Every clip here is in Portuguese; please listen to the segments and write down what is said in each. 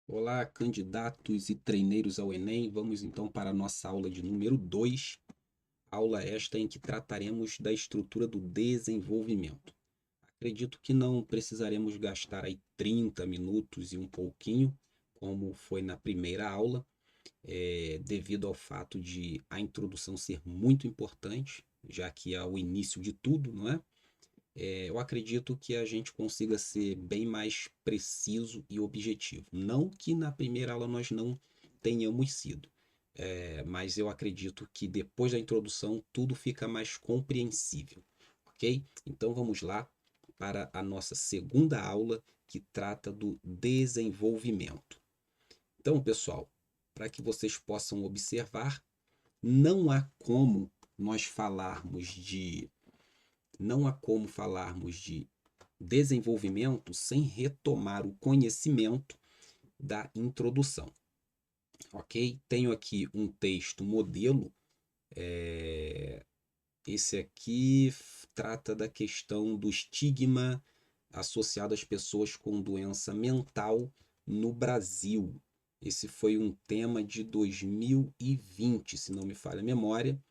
Olá, candidatos e treineiros ao Enem. Vamos então para a nossa aula de número 2, aula esta em que trataremos da estrutura do desenvolvimento. Acredito que não precisaremos gastar aí 30 minutos e um pouquinho, como foi na primeira aula, devido ao fato de a introdução ser muito importante, já que é o início de tudo, não é? Eu acredito que a gente consiga ser bem mais preciso e objetivo. Não que na primeira aula nós não tenhamos sido, mas eu acredito que depois da introdução tudo fica mais compreensível, ok? Então vamos lá para a nossa segunda aula que trata do desenvolvimento. Então, pessoal, para que vocês possam observar, não há como nós falarmos de não há como falarmos de desenvolvimento sem retomar o conhecimento da introdução, ok? Tenho aqui um texto modelo. Esse aqui trata da questão do estigma associado às pessoas com doença mental no Brasil. Esse foi um tema de 2020, se não me falha a memória.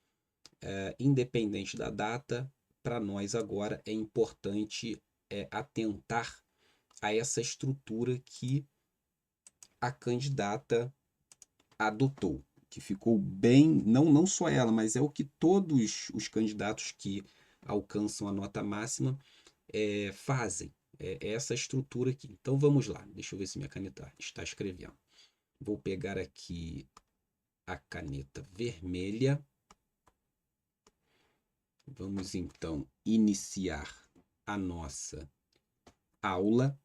Independente da data, para nós agora é importante atentar a essa estrutura que a candidata adotou, que ficou bem, não só ela, mas é o que todos os candidatos que alcançam a nota máxima fazem, é essa estrutura aqui. Então vamos lá, deixa eu ver se minha caneta está escrevendo. Vou pegar aqui a caneta vermelha. Vamos então iniciar a nossa aula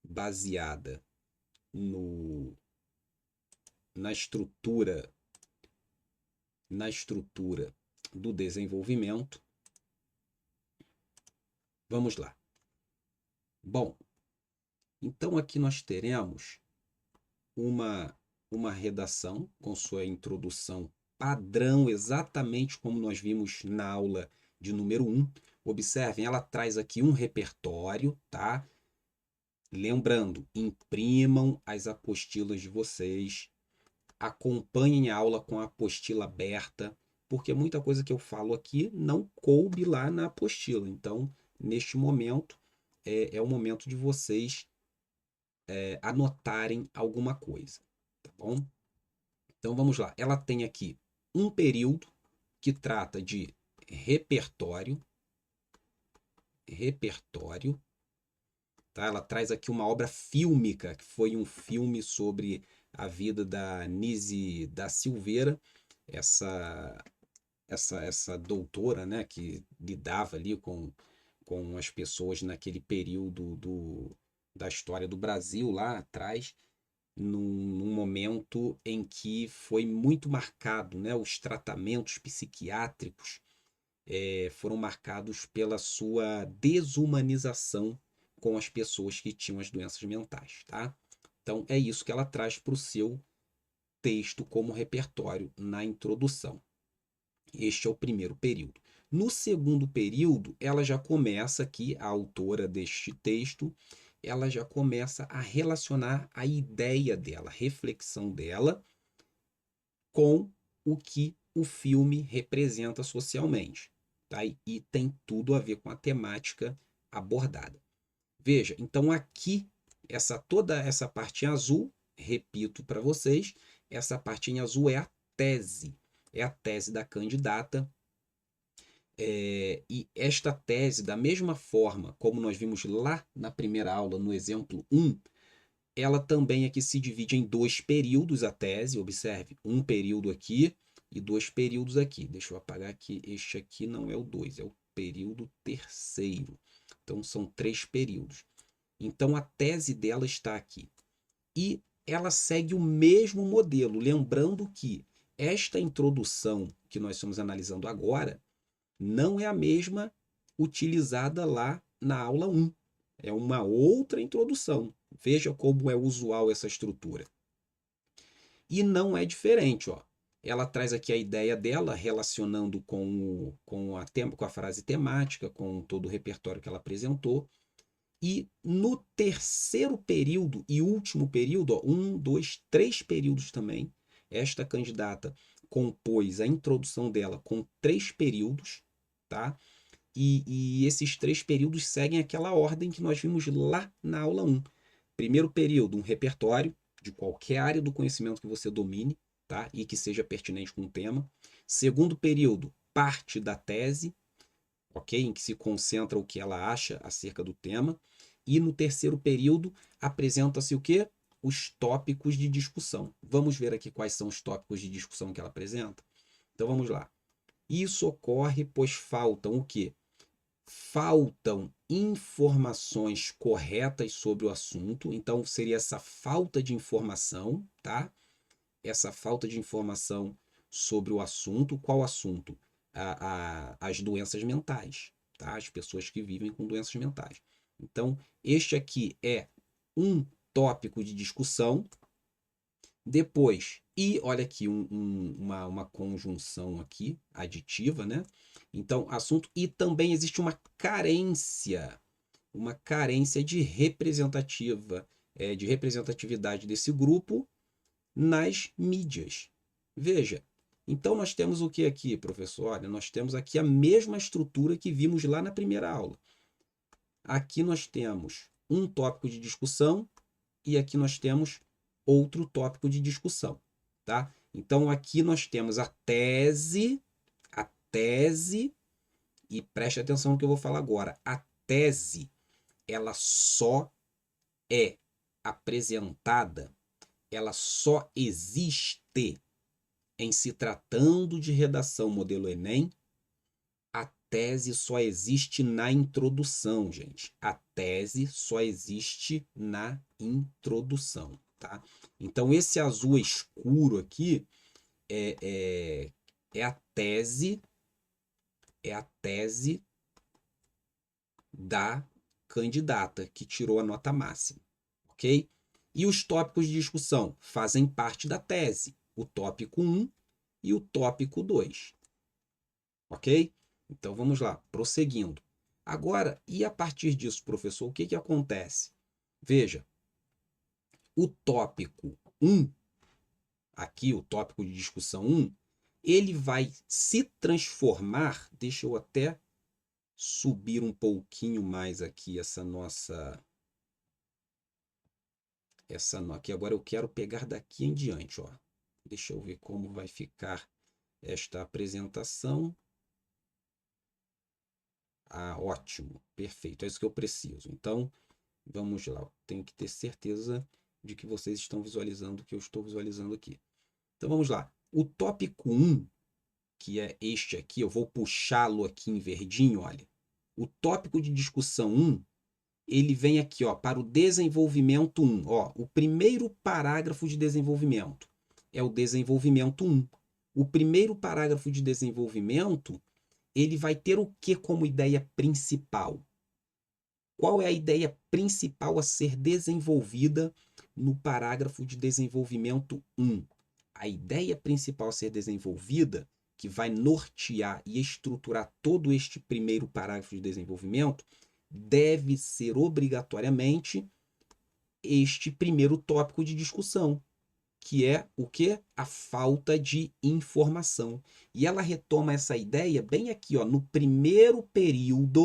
baseada no, na estrutura na estrutura do desenvolvimento. Vamos lá. Bom, então aqui nós teremos uma, uma redação com sua introdução padrão, exatamente como nós vimos na aula de número 1. Observem, ela traz aqui um repertório, tá? Lembrando, imprimam as apostilas de vocês, acompanhem a aula com a apostila aberta, porque muita coisa que eu falo aqui não coube lá na apostila. Então, neste momento, é o momento de vocês anotarem alguma coisa, tá bom? Então, vamos lá. Ela tem aqui um período que trata de repertório, repertório, tá? Ela traz aqui uma obra fílmica, que foi um filme sobre a vida da Nise da Silveira, essa essa doutora, né, que lidava ali com as pessoas naquele período da história do Brasil lá atrás, num momento em que foi muito marcado, né, os tratamentos psiquiátricos foram marcados pela sua desumanização com as pessoas que tinham as doenças mentais, tá? Então é isso que ela traz para o seu texto como repertório na introdução. Este é o primeiro período. No segundo período, ela já começa aqui, a autora deste texto, ela já começa a relacionar a ideia dela, a reflexão dela, com o que o filme representa socialmente. Tá? E tem tudo a ver com a temática abordada. Veja, então aqui, toda essa parte em azul, repito para vocês, essa parte em azul é a tese. É a tese da candidata. E esta tese, da mesma forma como nós vimos lá na primeira aula, no exemplo 1, ela também aqui se divide em dois períodos, a tese, observe, um período aqui e dois períodos aqui. Deixa eu apagar aqui, este aqui não é o 2, é o período terceiro. Então, são 3 períodos. Então, a tese dela está aqui. E ela segue o mesmo modelo, lembrando que esta introdução que nós estamos analisando agora não é a mesma utilizada lá na aula 1. É uma outra introdução. Veja como é usual essa estrutura. E não é diferente, ó. Ela traz aqui a ideia dela relacionando com a frase temática, com todo o repertório que ela apresentou. E no terceiro período e último período, ó, 1, 2, 3 períodos também, esta candidata compôs a introdução dela com 3 períodos, tá? E esses 3 períodos seguem aquela ordem que nós vimos lá na aula 1. Primeiro período, um repertório de qualquer área do conhecimento que você domine, tá? E que seja pertinente com o tema. Segundo período, parte da tese, ok? Em que se concentra o que ela acha acerca do tema. E no terceiro período, apresenta-se o quê? Os tópicos de discussão. Vamos ver aqui quais são os tópicos de discussão que ela apresenta? Então vamos lá. Isso ocorre pois faltam o quê? Faltam informações corretas sobre o assunto, então seria essa falta de informação, tá? Essa falta de informação sobre o assunto. Qual assunto? As doenças mentais, tá? As pessoas que vivem com doenças mentais. Então, este aqui é um tópico de discussão. Depois, e olha aqui uma conjunção aqui, aditiva, né? Então, assunto, e também existe uma carência de de representatividade desse grupo nas mídias. Veja, então nós temos o que aqui, professor? Olha, nós temos aqui a mesma estrutura que vimos lá na primeira aula. Aqui nós temos um tópico de discussão e aqui nós temos outro tópico de discussão, tá? Então aqui nós temos a tese, e preste atenção no que eu vou falar agora. A tese, ela só é apresentada, ela só existe em se tratando de redação modelo Enem. A tese só existe na introdução, gente. A tese só existe na introdução, tá? Então, esse azul escuro aqui é a tese, da candidata que tirou a nota máxima, ok? E os tópicos de discussão fazem parte da tese, o tópico 1 e o tópico 2, ok? Então vamos lá, prosseguindo. Agora, e a partir disso, professor, o que acontece? Veja, o tópico 1, aqui o tópico de discussão 1, ele vai se transformar, deixa eu até subir um pouquinho mais aqui aqui agora eu quero pegar daqui em diante, ó. Deixa eu ver como vai ficar esta apresentação. Ah, ótimo, perfeito, é isso que eu preciso. Então, vamos lá, eu tenho que ter certeza de que vocês estão visualizando o que eu estou visualizando aqui. Então, vamos lá. O tópico 1, que é este aqui, eu vou puxá-lo aqui em verdinho, olha. O tópico de discussão 1, ele vem aqui, ó, para o desenvolvimento 1. Ó, o primeiro parágrafo de desenvolvimento é o desenvolvimento 1. O primeiro parágrafo de desenvolvimento, ele vai ter o que como ideia principal? Qual é a ideia principal a ser desenvolvida no parágrafo de desenvolvimento 1? A ideia principal a ser desenvolvida, que vai nortear e estruturar todo este primeiro parágrafo de desenvolvimento, deve ser obrigatoriamente este primeiro tópico de discussão, que é o que? A falta de informação. E ela retoma essa ideia bem aqui, ó, no primeiro período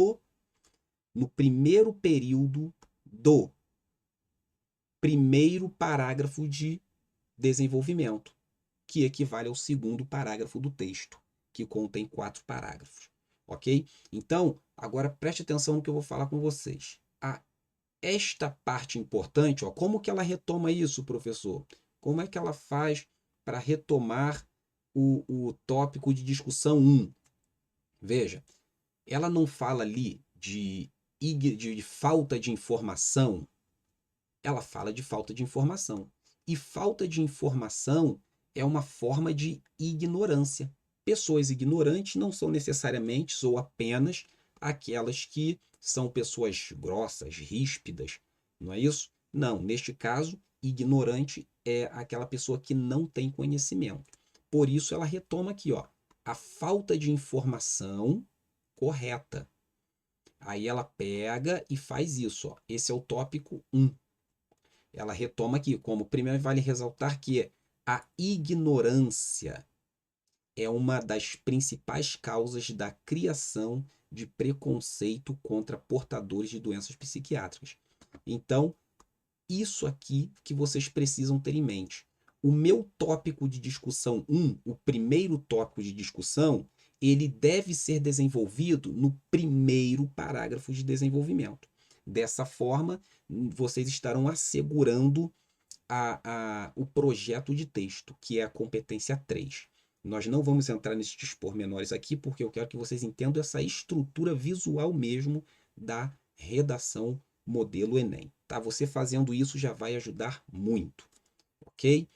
do primeiro parágrafo de desenvolvimento, que equivale ao segundo parágrafo do texto, que contém 4 parágrafos, ok? Então, agora preste atenção no que eu vou falar com vocês. Esta parte importante, ó, como que ela retoma isso, professor? Como é que ela faz para retomar o tópico de discussão 1? Veja, ela não fala ali de falta de informação, ela fala de falta de informação. E falta de informação é uma forma de ignorância. Pessoas ignorantes não são necessariamente ou apenas aquelas que são pessoas grossas, ríspidas, não é isso? Não, neste caso, ignorante é aquela pessoa que não tem conhecimento. Por isso ela retoma aqui, ó, a falta de informação correta. Aí ela pega e faz isso, ó. Esse é o tópico 1. Ela retoma aqui, como primeiro vale ressaltar que a ignorância é uma das principais causas da criação de preconceito contra portadores de doenças psiquiátricas. Então, isso aqui que vocês precisam ter em mente. O meu tópico de discussão 1, o primeiro tópico de discussão, ele deve ser desenvolvido no primeiro parágrafo de desenvolvimento. Dessa forma, vocês estarão assegurando o projeto de texto, que é a competência 3. Nós não vamos entrar nesses pormenores aqui, porque eu quero que vocês entendam essa estrutura visual mesmo da redação modelo Enem. Tá? Você fazendo isso já vai ajudar muito, ok?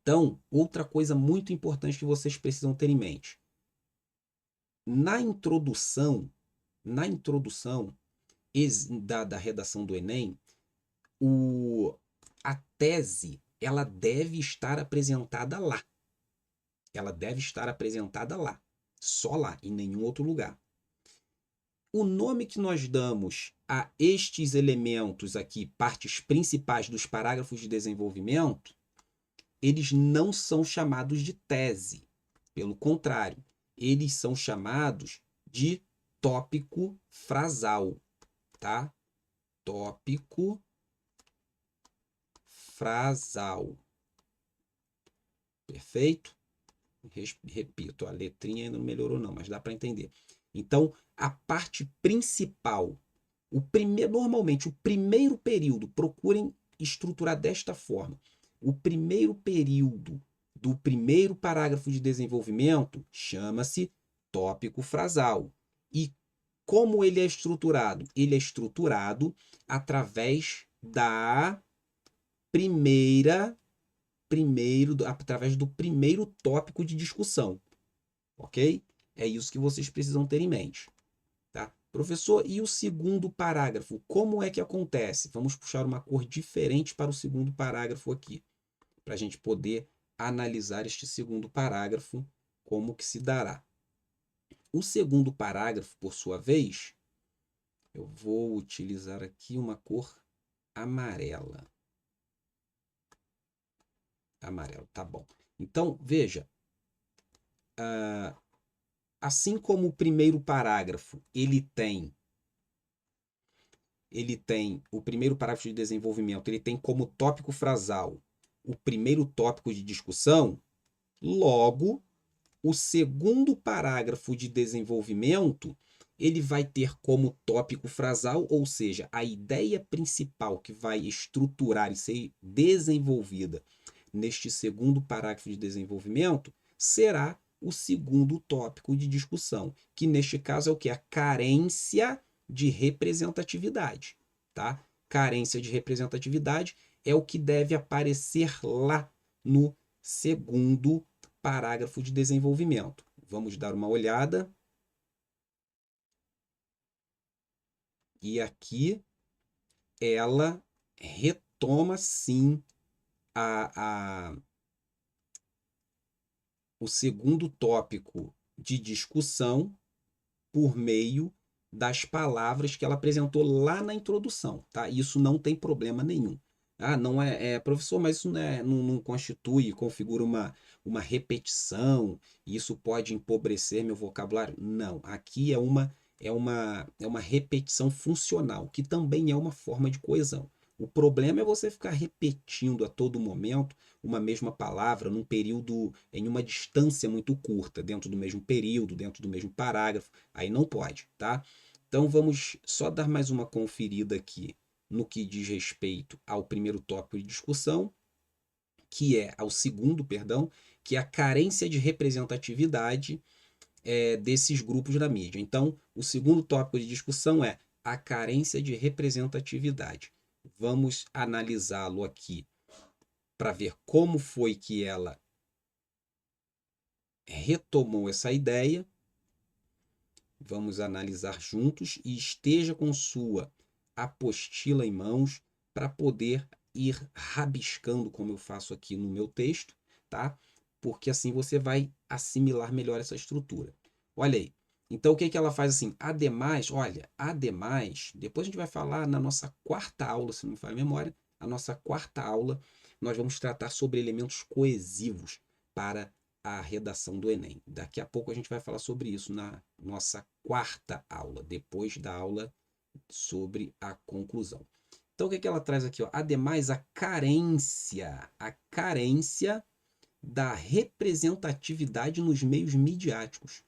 Então, outra coisa muito importante que vocês precisam ter em mente. Na introdução da redação do Enem, a tese ela deve estar apresentada lá. Ela deve estar apresentada lá. Só lá, em nenhum outro lugar. O nome que nós damos a estes elementos aqui, partes principais dos parágrafos de desenvolvimento, eles não são chamados de tese. Pelo contrário, eles são chamados de tópico frasal, tá? Tópico frasal. Perfeito? Repito, a letrinha ainda não melhorou não, mas dá para entender. Então, a parte principal, normalmente o primeiro período, procurem estruturar desta forma. O primeiro período do primeiro parágrafo de desenvolvimento chama-se tópico frasal. E como ele é estruturado? Ele é estruturado através através do primeiro tópico de discussão, ok? É isso que vocês precisam ter em mente, tá? Professor, e o segundo parágrafo? Como é que acontece? Vamos puxar uma cor diferente para o segundo parágrafo aqui, para a gente poder analisar este segundo parágrafo, como que se dará. O segundo parágrafo, por sua vez, eu vou utilizar aqui uma cor amarela. Amarelo, tá bom. Então, veja, assim como o primeiro parágrafo, ele tem o primeiro parágrafo de desenvolvimento, ele tem como tópico frasal o primeiro tópico de discussão, logo, o segundo parágrafo de desenvolvimento, ele vai ter como tópico frasal, ou seja, a ideia principal que vai estruturar e ser desenvolvida neste segundo parágrafo de desenvolvimento, será o segundo tópico de discussão, que neste caso é o que? A carência de representatividade, tá? Carência de representatividade é o que deve aparecer lá no segundo parágrafo de desenvolvimento. Vamos dar uma olhada. E aqui ela retoma sim o segundo tópico de discussão por meio das palavras que ela apresentou lá na introdução, tá? Isso não tem problema nenhum. Ah, não professor, mas isso não constitui, configura uma repetição, e isso pode empobrecer meu vocabulário? Não, aqui é uma repetição funcional, que também é uma forma de coesão. O problema é você ficar repetindo a todo momento uma mesma palavra num período, em uma distância muito curta, dentro do mesmo período, dentro do mesmo parágrafo. Aí não pode, tá? Então vamos só dar mais uma conferida aqui no que diz respeito ao primeiro tópico de discussão, ao segundo, perdão, que é a carência de representatividade desses grupos da mídia. Então, o segundo tópico de discussão é a carência de representatividade. Vamos analisá-lo aqui para ver como foi que ela retomou essa ideia. Vamos analisar juntos e esteja com sua apostila em mãos para poder ir rabiscando, como eu faço aqui no meu texto, tá? Porque assim você vai assimilar melhor essa estrutura. Olha aí, Então, o que que ela faz assim? Ademais, olha, ademais, depois a gente vai falar na nossa quarta aula, se não me falha a memória, a nossa quarta aula, nós vamos tratar sobre elementos coesivos para a redação do Enem. Daqui a pouco a gente vai falar sobre isso na nossa quarta aula, depois da aula sobre a conclusão. Então, o que que ela traz aqui? Ó? Ademais, a carência da representatividade nos meios midiáticos,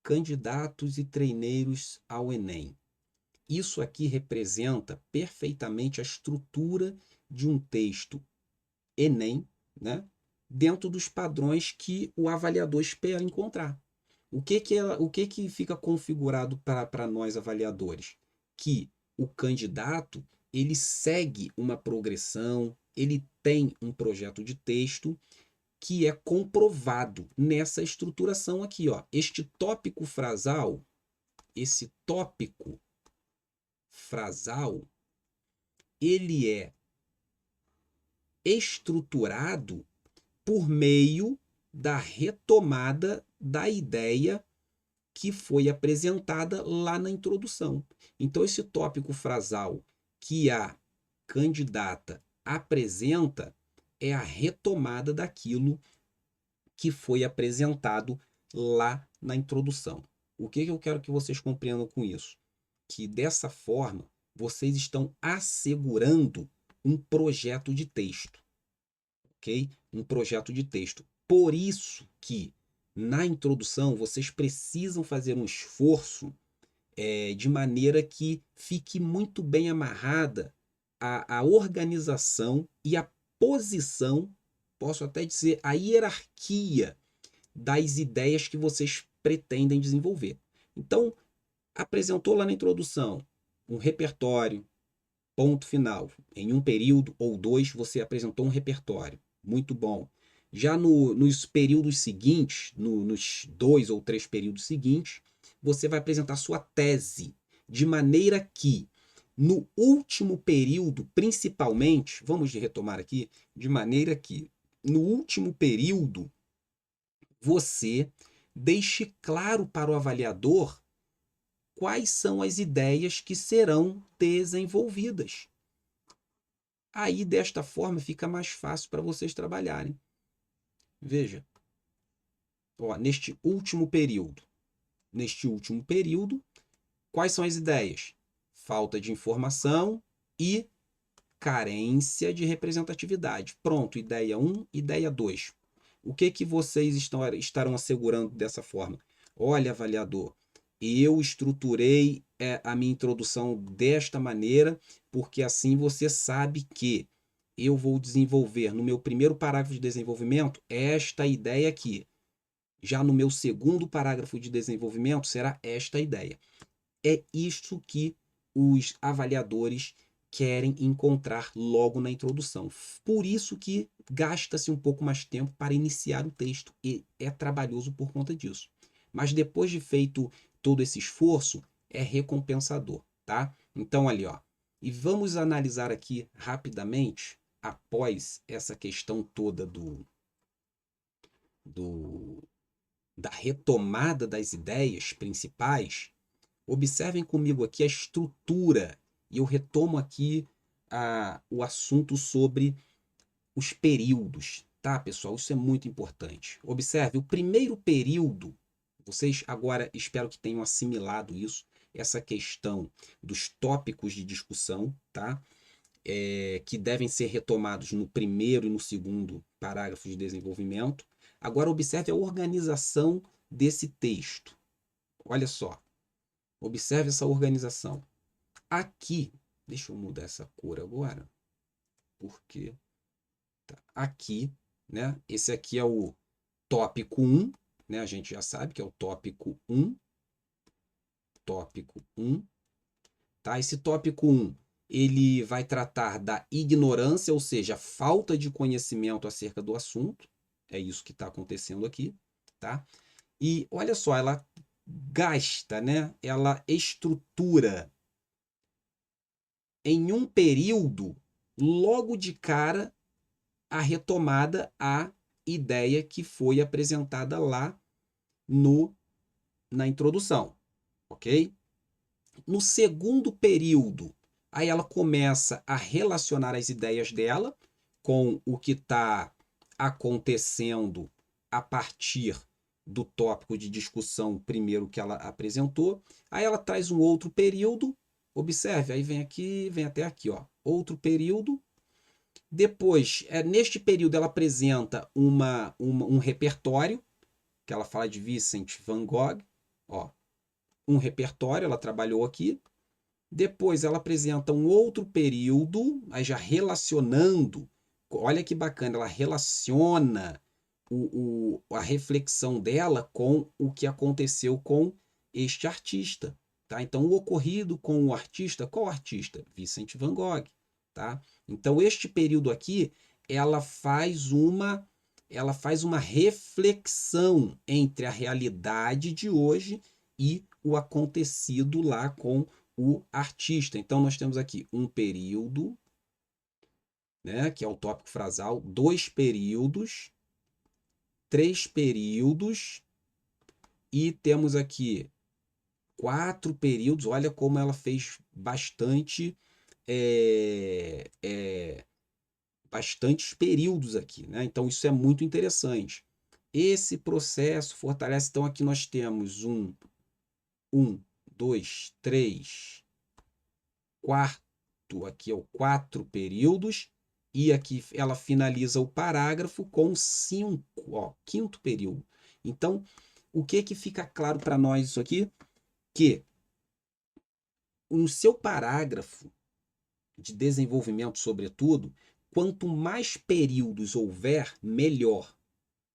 candidatos e treineiros ao Enem. Isso aqui representa perfeitamente a estrutura de um texto Enem, né? Dentro dos padrões que o avaliador espera encontrar. O que fica configurado para nós avaliadores? Que o candidato ele segue uma progressão, ele tem um projeto de texto que é comprovado nessa estruturação aqui, ó. Este tópico frasal, esse tópico frasal, ele é estruturado por meio da retomada da ideia que foi apresentada lá na introdução. Então, esse tópico frasal que a candidata apresenta é a retomada daquilo que foi apresentado lá na introdução. O que eu quero que vocês compreendam com isso? Que dessa forma vocês estão assegurando um projeto de texto, ok? Um projeto de texto. Por isso que na introdução vocês precisam fazer um esforço de maneira que fique muito bem amarrada a organização e a posição, posso até dizer, a hierarquia das ideias que vocês pretendem desenvolver. Então, apresentou lá na introdução um repertório, ponto final. Em um período ou dois, você apresentou um repertório. Muito bom. Já nos períodos seguintes, nos 2 ou 3 períodos seguintes, você vai apresentar sua tese, de maneira que, no último período, principalmente, vamos retomar aqui, de maneira que, no último período, você deixe claro para o avaliador quais são as ideias que serão desenvolvidas. Aí, desta forma, fica mais fácil para vocês trabalharem. Veja, ó, neste último período, quais são as ideias? Falta de informação e carência de representatividade. Pronto, ideia 1, ideia 2. O que vocês estarão assegurando dessa forma? Olha, avaliador, eu estruturei a minha introdução desta maneira, porque assim você sabe que eu vou desenvolver no meu primeiro parágrafo de desenvolvimento esta ideia aqui. Já no meu segundo parágrafo de desenvolvimento será esta ideia. É isto que os avaliadores querem encontrar logo na introdução. Por isso que gasta-se um pouco mais tempo para iniciar o texto e é trabalhoso por conta disso. Mas depois de feito todo esse esforço, é recompensador, tá? Então ali, ó. E vamos analisar aqui rapidamente, após essa questão toda da retomada das ideias principais. Observem comigo aqui a estrutura, e eu retomo aqui o assunto sobre os períodos, tá, pessoal? Isso é muito importante. Observe, o primeiro período, vocês agora espero que tenham assimilado isso, essa questão dos tópicos de discussão, tá? Que devem ser retomados no primeiro e no segundo parágrafo de desenvolvimento. Agora, observe a organização desse texto. Olha só. Observe essa organização. Aqui, deixa eu mudar essa cor agora, porque tá aqui, né? Esse aqui é o tópico 1, né? A gente já sabe que é o tópico 1. Tópico 1, tá? Esse tópico 1, ele vai tratar da ignorância, ou seja, falta de conhecimento acerca do assunto. É isso que está acontecendo aqui, tá? E olha só, ela gasta, né? Ela estrutura em um período, logo de cara, a retomada à ideia que foi apresentada lá no, na introdução, ok? No segundo período, aí ela começa a relacionar as ideias dela com o que está acontecendo a partir do tópico de discussão primeiro que ela apresentou. Aí ela traz um outro período, observe, aí vem aqui, vem até aqui, ó, outro período. Depois, neste período, ela apresenta um repertório, que ela fala de Vincent van Gogh, ó, um repertório, ela trabalhou aqui. Depois ela apresenta um outro período, aí já relacionando, olha que bacana, ela relaciona a reflexão dela com o que aconteceu com este artista. Tá? Então, o ocorrido com o artista, qual artista? Vincent van Gogh. Tá? Então, este período aqui, ela faz uma reflexão entre a realidade de hoje e o acontecido lá com o artista. Então, nós temos aqui um período, né, que é o tópico frasal, 2 períodos, 3 períodos, e temos aqui 4 períodos. Olha como ela fez bastantes períodos aqui, né? Então, isso é muito interessante. Esse processo fortalece. Então, aqui nós temos 2, 3, quarto, aqui é o 4 períodos, e aqui ela finaliza o parágrafo com 5, ó, quinto período. Então, o que fica claro para nós isso aqui? Que no seu parágrafo de desenvolvimento, sobretudo, quanto mais períodos houver, melhor.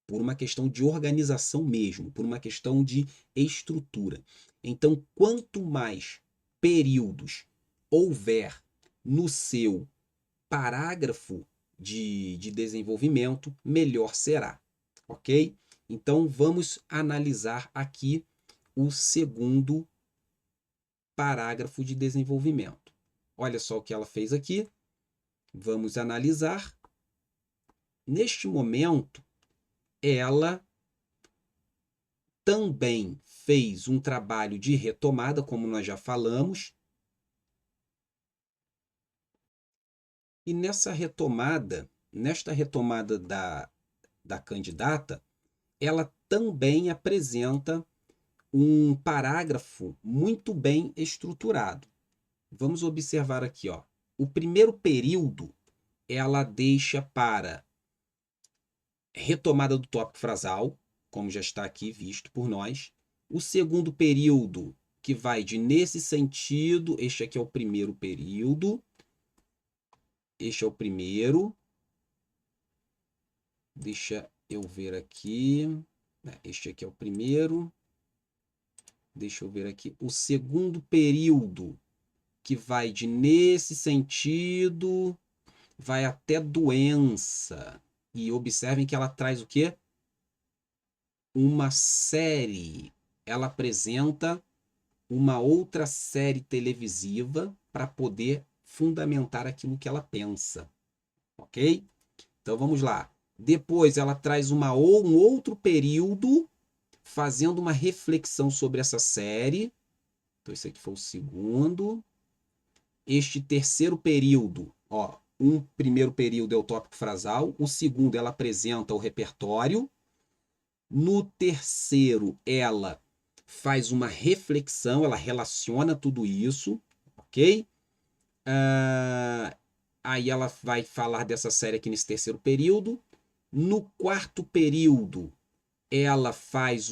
Por uma questão de organização mesmo, por uma questão de estrutura. Então, quanto mais períodos houver no seu parágrafo de desenvolvimento, melhor será, ok? Então, vamos analisar aqui o segundo parágrafo de desenvolvimento. Olha só o que ela fez aqui. Vamos analisar. Neste momento, ela também fez um trabalho de retomada, como nós já falamos. E nesta retomada da candidata, ela também apresenta um parágrafo muito bem estruturado. Vamos observar aqui, ó. O primeiro período ela deixa para retomada do tópico frasal, como já está aqui visto por nós. O segundo período, que vai de nesse sentido, este aqui é o primeiro período. Este é o primeiro. Deixa eu ver aqui. Este aqui é o primeiro. Deixa eu ver aqui. O segundo período, que vai de nesse sentido, vai até doença. E observem que ela traz o quê? Uma série. Ela apresenta uma outra série televisiva para poder fundamentar aquilo que ela pensa. Ok? Então vamos lá. Depois ela traz um outro período fazendo uma reflexão sobre essa série. Então esse aqui foi o segundo. Este terceiro período, ó, um primeiro período é o tópico frasal, o segundo ela apresenta o repertório. No terceiro, ela faz uma reflexão, ela relaciona tudo isso, ok? Aí ela vai falar dessa série aqui nesse terceiro período. No quarto período, ela faz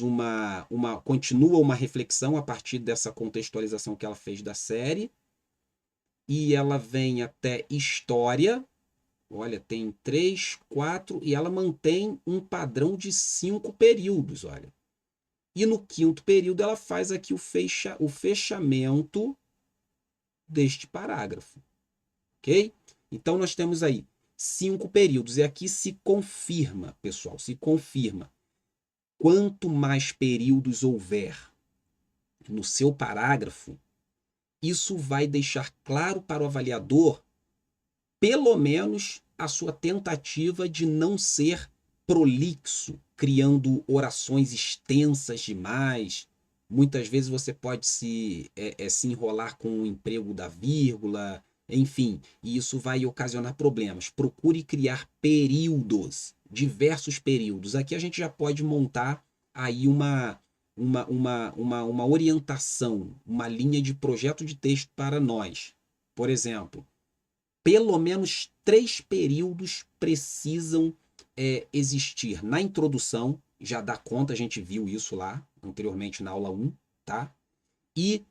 continua uma reflexão a partir dessa contextualização que ela fez da série. E ela vem até história. Olha, tem 3, 4, e ela mantém um padrão de 5 períodos, olha. E no quinto período ela faz aqui o fechamento deste parágrafo, ok? Então nós temos aí 5 períodos, e aqui se confirma, pessoal, se confirma. Quanto mais períodos houver no seu parágrafo, isso vai deixar claro para o avaliador pelo menos a sua tentativa de não ser prolixo, criando orações extensas demais. Muitas vezes você pode se enrolar com o emprego da vírgula, enfim, e isso vai ocasionar problemas. Procure criar períodos, diversos períodos. Aqui a gente já pode montar aí uma orientação, uma linha de projeto de texto para nós. Por exemplo, pelo menos 3 períodos precisam existir na introdução, já dá conta, a gente viu isso lá anteriormente na aula 1, tá? E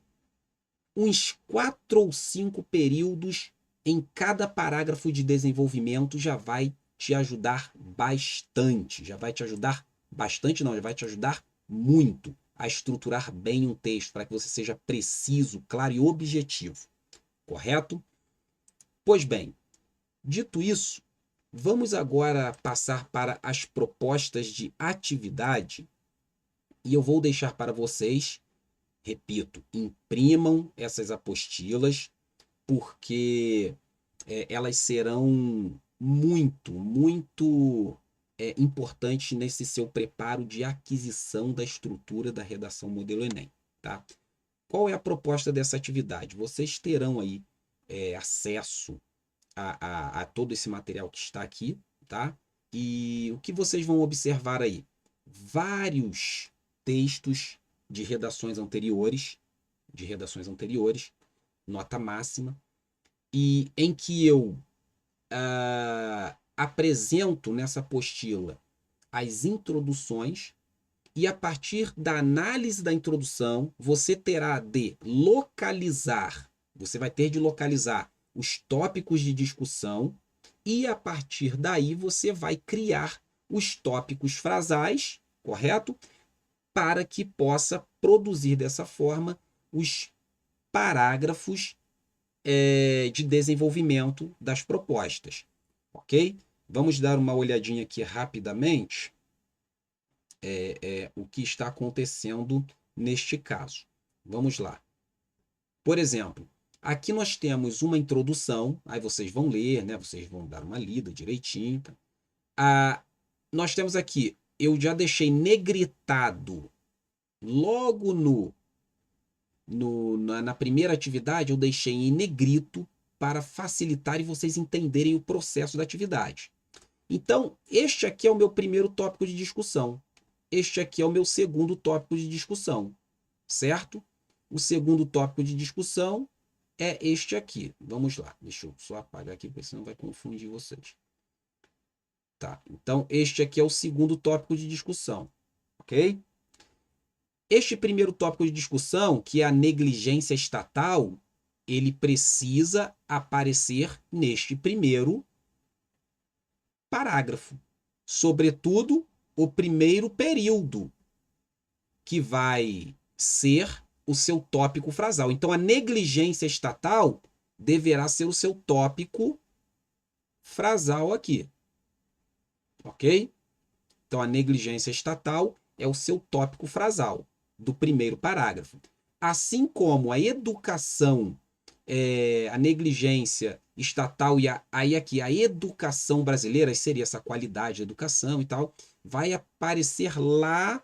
uns 4 ou 5 períodos em cada parágrafo de desenvolvimento já vai te ajudar bastante. Já vai te ajudar bastante, não, já vai te ajudar muito a estruturar bem um texto para que você seja preciso, claro e objetivo. Correto? Pois bem, dito isso, vamos agora passar para as propostas de atividade e eu vou deixar para vocês, repito, imprimam essas apostilas, porque elas serão muito importantes nesse seu preparo de aquisição da estrutura da redação modelo Enem, tá? Qual é a proposta dessa atividade? Vocês terão aí acesso a todo esse material que está aqui, tá? E o que vocês vão observar aí? Vários textos de redações anteriores, nota máxima, e em que eu apresento nessa apostila as introduções, e a partir da análise da introdução, você terá de localizar, você vai ter de localizar os tópicos de discussão, e a partir daí você vai criar os tópicos frasais, correto? Para que possa produzir dessa forma os parágrafos de desenvolvimento das propostas, ok? Vamos dar uma olhadinha aqui rapidamente o que está acontecendo neste caso. Vamos lá. Por exemplo, aqui nós temos uma introdução, aí vocês vão ler, né? Vocês vão dar uma lida direitinho. Tá? Nós temos aqui, eu já deixei negritado logo na primeira atividade, eu deixei em negrito para facilitar e vocês entenderem o processo da atividade. Então, este aqui é o meu primeiro tópico de discussão. Este aqui é o meu segundo tópico de discussão, certo? O segundo tópico de discussão é este aqui. Vamos lá, deixa eu só apagar aqui, porque senão vai confundir vocês. Tá, então este aqui é o segundo tópico de discussão, ok? Este primeiro tópico de discussão, que é a negligência estatal, ele precisa aparecer neste primeiro parágrafo. Sobretudo, o primeiro período, que vai ser o seu tópico frasal. Então, a negligência estatal deverá ser o seu tópico frasal aqui. Ok? Então, a negligência estatal é o seu tópico frasal do primeiro parágrafo. Assim como a educação, a negligência estatal e aí aqui a educação brasileira, seria essa qualidade de educação e tal, vai aparecer lá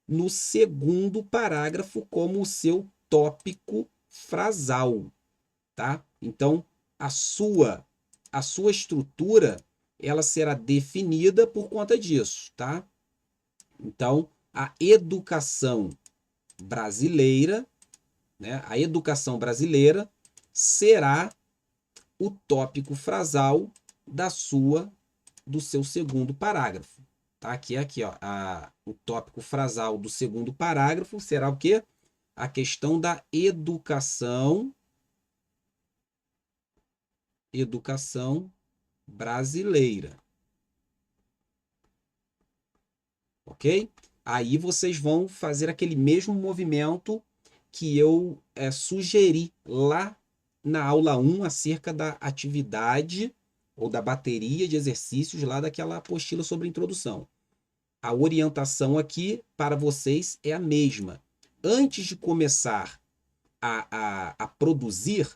no segundo parágrafo como o seu tópico frasal, tá? Então, a sua estrutura, ela será definida por conta disso, tá? Então, a educação brasileira, né? A educação brasileira será o tópico frasal do seu segundo parágrafo. Tá? Aqui, ó, o tópico frasal do segundo parágrafo será o quê? A questão da educação brasileira. Ok? Aí vocês vão fazer aquele mesmo movimento que eu sugeri lá na aula 1 acerca da atividade ou da bateria de exercícios lá daquela apostila sobre introdução. A orientação aqui para vocês é a mesma. Antes de começar a produzir,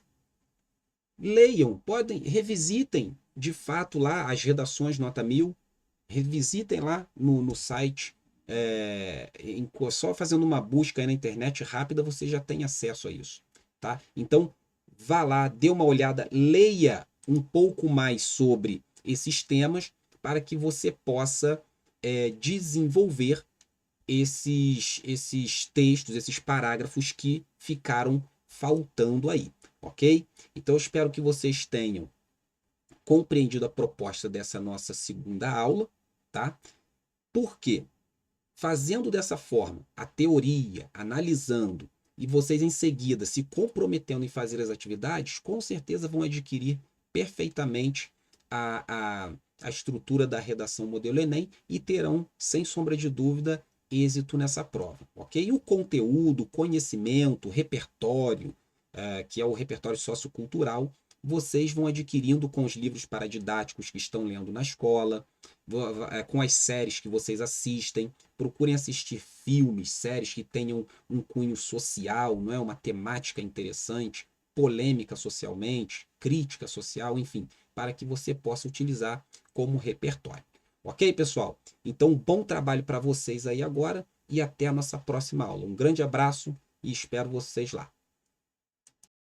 leiam, revisitem de fato lá as redações nota 1000, revisitem lá no site só fazendo uma busca aí na internet rápida, você já tem acesso a isso, tá? Então, vá lá, dê uma olhada, leia um pouco mais sobre esses temas para que você possa desenvolver esses textos, esses parágrafos que ficaram faltando aí, ok? Então, eu espero que vocês tenham compreendido a proposta dessa nossa segunda aula, tá? Por quê? Fazendo dessa forma, a teoria, analisando, e vocês em seguida se comprometendo em fazer as atividades, com certeza vão adquirir perfeitamente a estrutura da redação modelo Enem e terão, sem sombra de dúvida, êxito nessa prova, ok? E o conteúdo, conhecimento, repertório, que é o repertório sociocultural, vocês vão adquirindo com os livros paradidáticos que estão lendo na escola, com as séries que vocês assistem. Procurem assistir filmes, séries que tenham um cunho social, não é, uma temática interessante, polêmica socialmente, crítica social, enfim, para que você possa utilizar como repertório. Ok, pessoal? Então, bom trabalho para vocês aí agora e até a nossa próxima aula. Um grande abraço e espero vocês lá.